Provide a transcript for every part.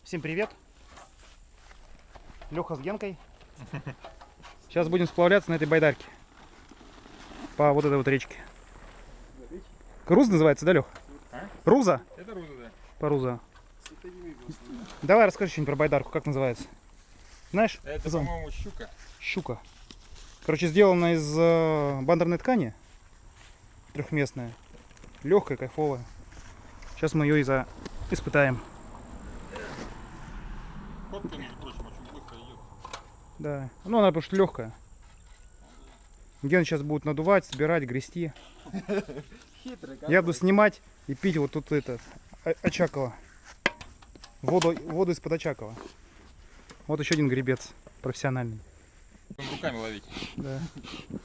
Всем привет! Леха с Генкой. Сейчас будем сплавляться на этой байдарке по вот этой вот речке. Руза называется, да, Лех? А? Руза? Это Руза, да. По Руза. Давай расскажи что-нибудь про байдарку, как называется. Знаешь? Это, по-моему, щука. Щука. Короче, сделана из бандерной ткани. Трехместная. Легкая, кайфовая. Сейчас мы ее испытаем. Ходка, между прочим, очень быстро идет. Да. Ну, она потому что легкая. Ген сейчас будет надувать, собирать, грести. Я буду снимать и пить вот тут это Очакова. Воду из-под Очакова. Вот еще один гребец профессиональный. Будем руками ловить. Да.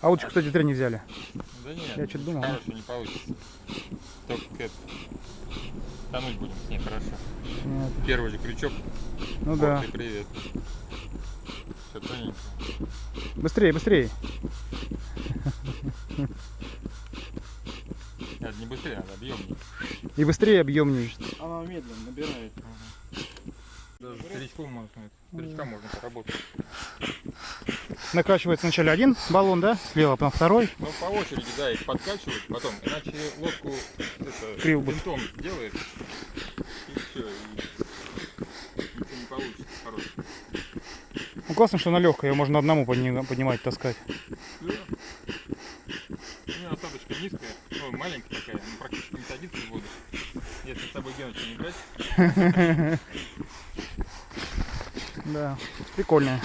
А лучше, кстати, зря не взяли. Да нет, Я что-то думал. хорошо не получится. Только это, тонуть будем с ней хорошо. Нет. Первый же крючок. Ну Вот да. и привет. Все тоненько. Быстрее, быстрее. Это не быстрее, надо объемнее. И быстрее, объемней. Она медленно набирает. Даже старичком можно, старичкам можно поработать. Накачивается вначале один баллон, да? Слева, потом второй. Ну, по очереди, да, их подкачивать потом, иначе лодку Криво будет. винтом делает, и все, и ничего не получится хорошего. Ну классно, что она легкая, ее можно одному поднимать, таскать. Да. У меня осадочка низкая, ну, маленькая такая, ну, практически не садится в воду. Если с тобой Геночка не брать. Да, прикольная.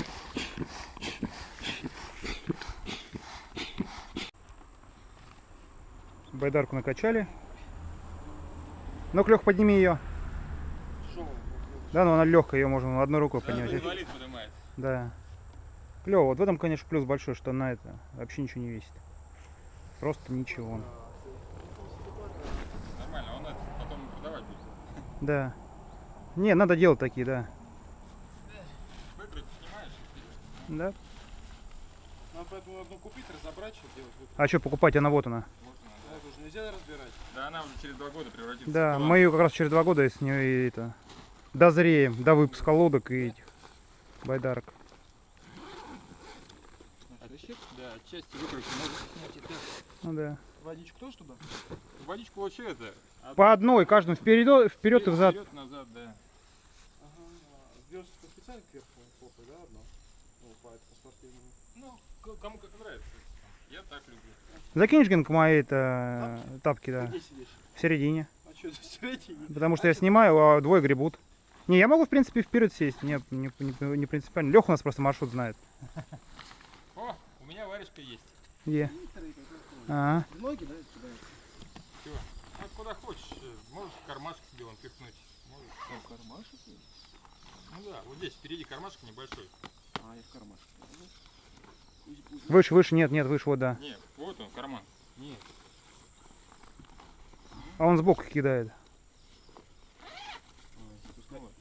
Байдарку накачали. Ну-ка, Лех, подними ее. Да, но она легкая, ее можно одной рукой поднять. Инвалид поднимает. Да. Клево. Вот в этом, конечно, плюс большой, что она это вообще ничего не весит. Просто ничего. Нормально, он это потом продавать будет. Да. Не, надо делать такие, да. Выкрыть снимаешь? Да. Нам поэтому одну купить, разобрать, что делать. А что покупать? Она вот она. Можно, Да, это уже нельзя разбирать. да. Да, она уже через 2 года превратится Да, в шоколад. мы ее как раз через 2 года с нее и это дозреем до выпуска лодок и этих байдарок. Да, отчасти выкройки можно снять и так. Ну да. Водичку тоже туда? Водичку вообще это... По одной, каждому вперед и взад. Вперед, назад, да. Ага. Верстка специально кверху хлопает, да, одно? Ну, по спортивному. Ну, кому как нравится. Я так люблю. Закинешь, Генка, мои это тапки, да. Где сидишь? В середине. А что, здесь середине? Потому что я снимаю, а двое гребут. Не, я могу, в принципе, вперед сесть. Не принципиально. Леха у нас просто маршрут знает. О, у меня варежка есть. Где? Ага. Ноги, да, кидаются? Чего? Ну, куда хочешь. Можешь в кармашек себе вон пихнуть. Можешь. В кармашек? Ну да, вот здесь впереди кармашек небольшой. А, я в кармашек. Выше, выше, нет, выше, вот, да. Не, вот он, карман. Нет. А он сбоку кидает.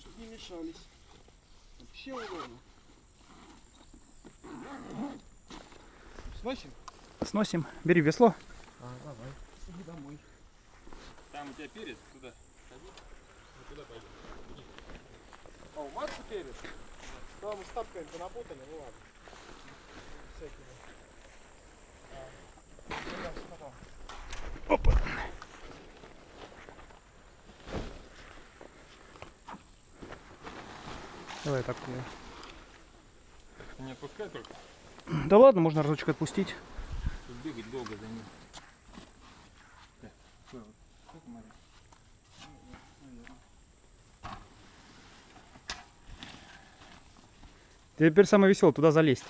Чтобы не мешались. Вообще удобно. Сносим? Сносим. Бери весло. А, давай. Иди домой. Там у тебя перед, туда. Ходи. Вот туда пойдем. Иди. А, у Макса перед? Да, мы с тапками-то напутали, ну ладно. Всякими. Опа. Давай так. Не отпускай только. Да ладно, можно разочек отпустить. Тут бегать долго за ним. Так, стой, вот. Как смотри. Теперь самое веселое, туда залезть.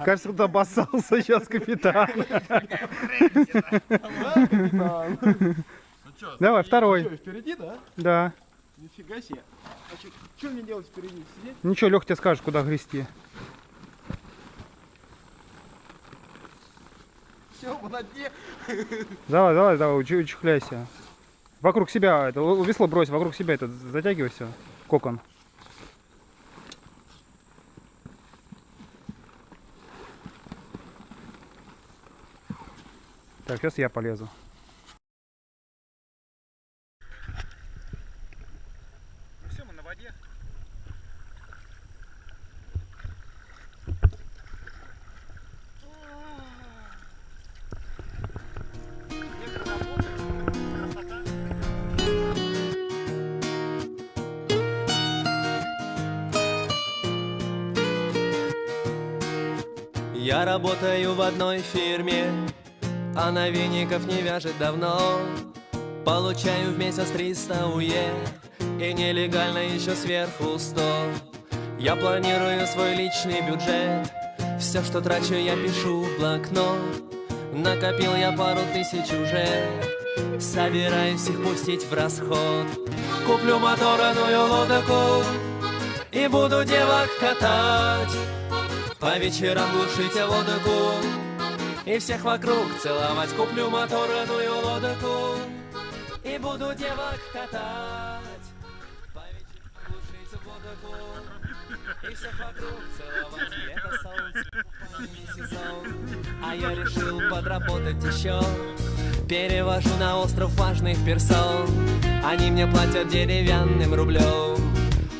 Кажется, кто обоссался сейчас капитан. Ну что, Давай, второй. Что, впереди, да? Да. Нифига себе. А что мне делать впереди? Сидеть? Ничего, Лех тебе скажет, куда грести. Все, мы на дне. Давай, давай, давай, учихляйся. Вокруг себя, это весло брось, вокруг себя это затягивай все. Кокон. Так, сейчас я полезу. Ну все, мы на воде. Я работаю в одной фирме, она веников не вяжет давно. Получаю в месяц 300 УЕ и нелегально еще сверху 100. Я планирую свой личный бюджет, все, что трачу, я пишу в блокнот. Накопил я пару тысяч уже, собираюсь их пустить в расход. Куплю моторную лодку и буду девок катать, по вечерам глушить лодку и всех вокруг целовать. Куплю моторную лодку и буду девок катать, по вечерам глушить лодку и всех вокруг целовать. Лето, солнце, купальный сезон, а я решил подработать еще. Перевожу на остров важных персон, они мне платят деревянным рублем.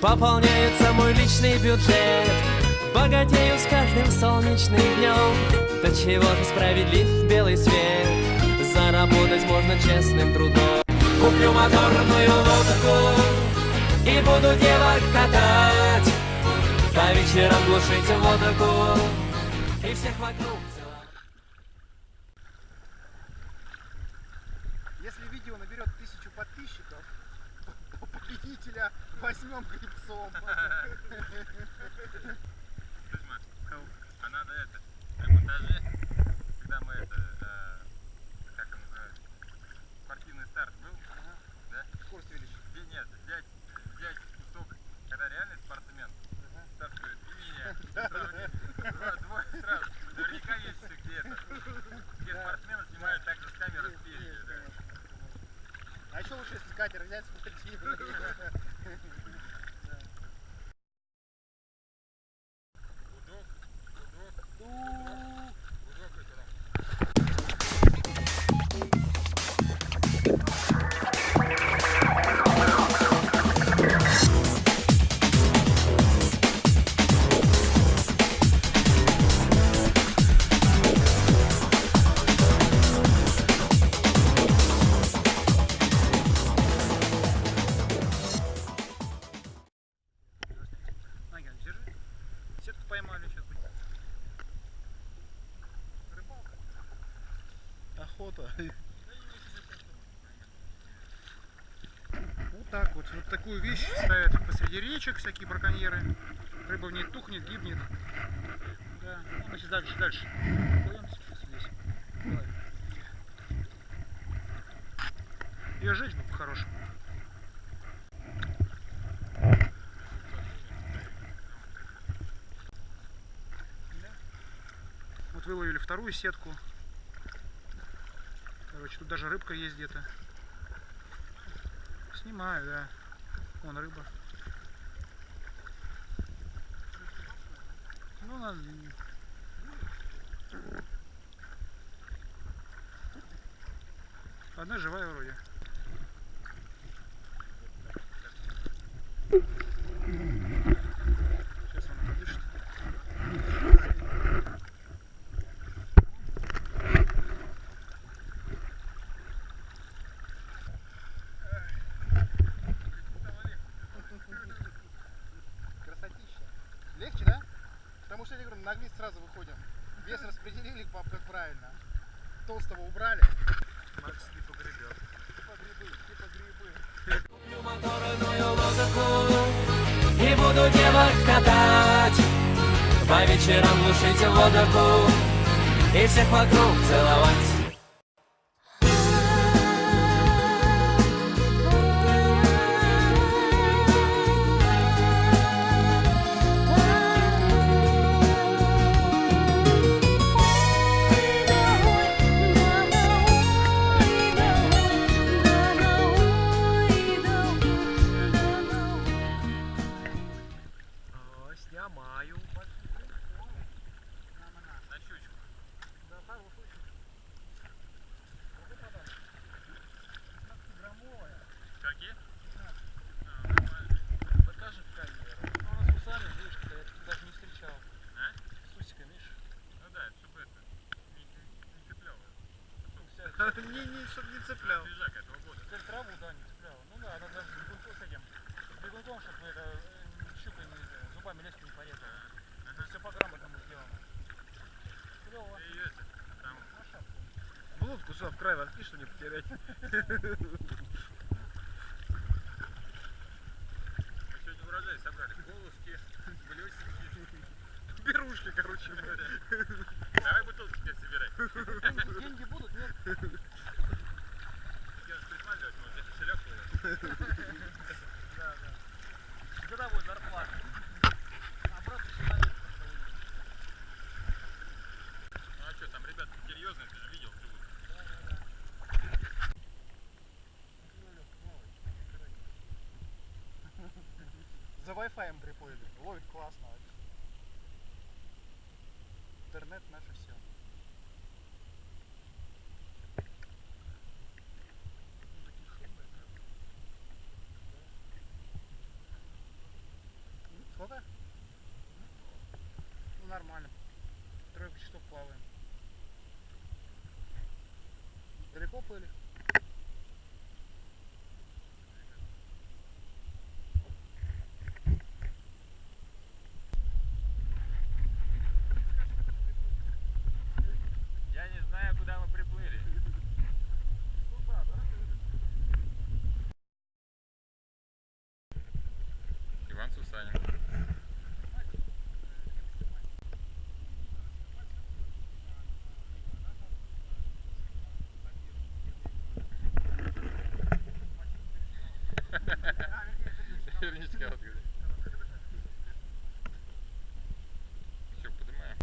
Пополняется мой личный бюджет, богатею с каждым солнечным днем. До чего же справедлив белый свет, заработать можно честным трудом. Куплю моторную лодку и буду девок катать, по вечерам глушить лодку и всех вокруг целовать. Если видео наберет 1000 подписчиков, то победителя возьмем грибцом. А надо это, при монтаже, когда мы это, как он называется, спортивный старт был, да? Скорость увеличить. Нет, взять кусок, когда реальный спортсмен, старт говорит, и меня, двое сразу, наверняка есть где-то, где спортсмены снимают также с камеры спереди, да. А еще лучше, если катер взять спортивный. Ангел, держи. Сетку поймали, сейчас будет. Рыбалка. Охота. Вот так вот. Вот такую вещь ставят посреди речек всякие браконьеры. Рыба в ней тухнет, гибнет. Да. Ну, мы сейчас дальше плывем сейчас здесь. Давай. Ее жечь бы по-хорошему. Вот выловили вторую сетку. Короче, тут даже рыбка есть где-то. Снимаю, да. Вон рыба. Ну, надо... Одна живая вроде. Сейчас она подышит. Красотища. Легче, да? Потому что, я говорю, на глист сразу выходим. Вес распределили, как правильно. Толстого убрали. Макс не погребет. Типа грибы. Куплю моторную лодку и буду девок катать, по вечерам глушить лодку и всех вокруг целовать. На щучку. Да, хороший. чтобы не цеплял. Свежак этого года. Теперь траву, да, не цеплял. Ну да, надо даже с этим, с бегунком, чтобы это щука зубами леску не порезала. Все по-грамотному сделано. Клево. И это, там, Блудку что, в край воткни, чтобы не потерять. мы сегодня урожай собрали. Колышки, блесенки. Берушки, короче говоря. Давай бутылки теперь собирай. Деньги будут, нет? Я присматриваюсь, может где-то селек плывет. Да, да. Годовой зарплата. Обратно человек. Ну а что, там ребята серьезные, ты же видел живут. За Wi-Fi приплыли. Ловит классно. Интернет наше все. Сколько? Ну нормально. Тройку часов плаваем. Далеко плыли? Я не знаю, куда мы приплыли. Иван Сусанин. Верничка вот где. Все, поднимаем.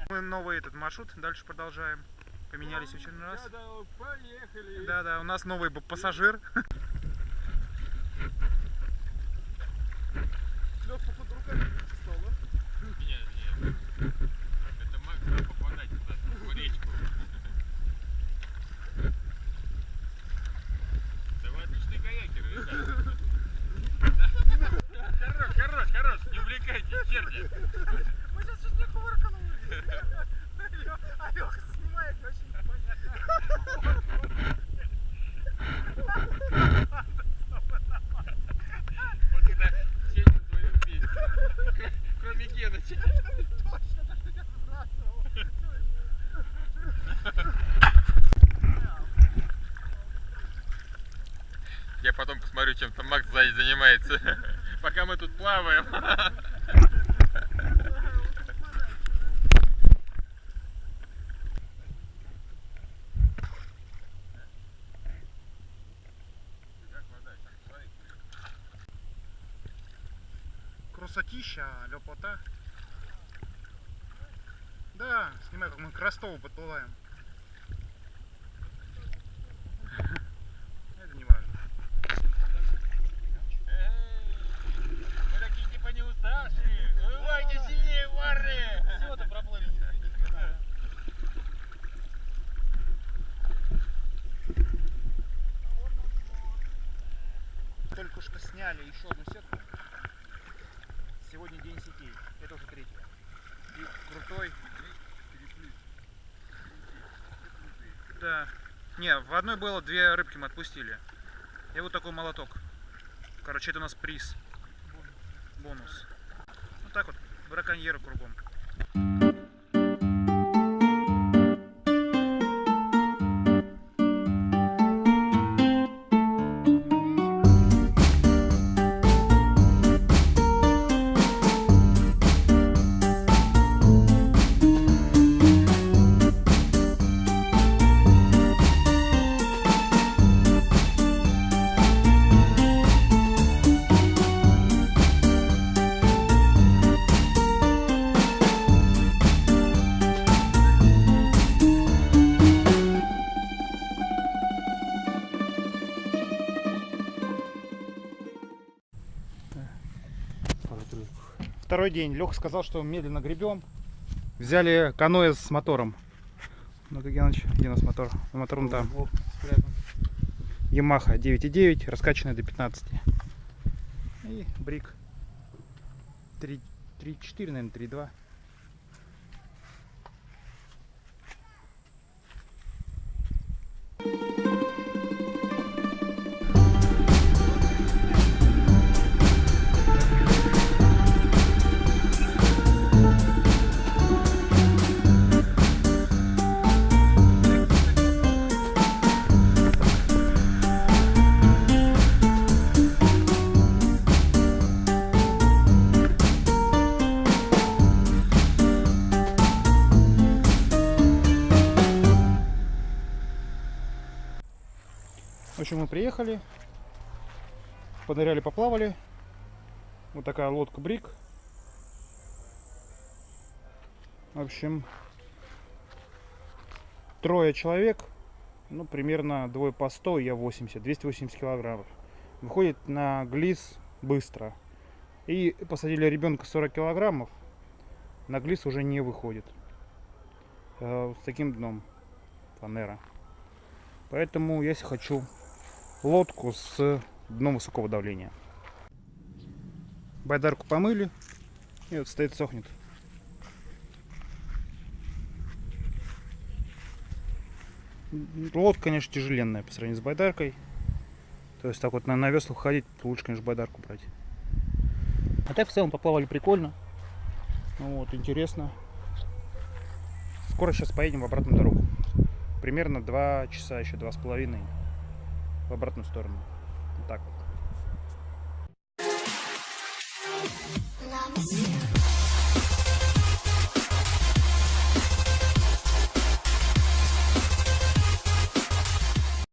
Мы новый этот маршрут дальше продолжаем. Поменялись очень раз. Поехали. Да, у нас новый пассажир. Лёг, походу, руками стал, да? Нет. Это Макс нам попадать туда, в речку. Да вы отличные каякеры, ребята. Хорош, не увлекайте, черти. Мы сейчас чуть не кувырканули. А Лёха снимает вообще непонятно. Вот когда сеть на своем месте. Кроме Геныча. Точно, так что я сбрасывал. Я потом посмотрю, чем там Макс сзади занимается. Пока мы тут плаваем. Красотища, лепота. Да, снимай, как мы к Ростову подплываем. Это не важно. Мы такие типа не уставшие. Бывайте сильнее, парни. Всего-то проплыли ни хрена. Только что сняли еще одну сетку. Сегодня день сетей. Это уже третья. И крутой. Да. Не, в одной было 2 рыбки мы отпустили. И вот такой молоток. Короче, это у нас приз. Бонус. Вот так вот, браконьеры кругом. Второй день. Леха сказал, что медленно гребем. Взяли каноэ с мотором. Ну-ка, Геныч, где у нас мотор? Мотор вон там. Yamaha 9.9, раскачанная до 15. И брик 3.4, наверное, 3.2. В общем, мы приехали, поныряли, поплавали. Вот такая лодка Брик. В общем, 3 человек, ну, примерно двое по 100, я 80, 280 килограммов. Выходит на глис быстро. И посадили ребенка 40 килограммов, на глис уже не выходит. С таким дном фанера. Поэтому, если хочу лодку с дном высокого давления. Байдарку помыли, и вот стоит, сохнет. Лодка, конечно, тяжеленная по сравнению с байдаркой. То есть так вот на веслах ходить лучше, конечно, байдарку брать. А так в целом поплавали прикольно. Ну вот, интересно. Скоро сейчас поедем в обратную дорогу. Примерно 2 часа, еще 2,5 в обратную сторону. Вот так вот.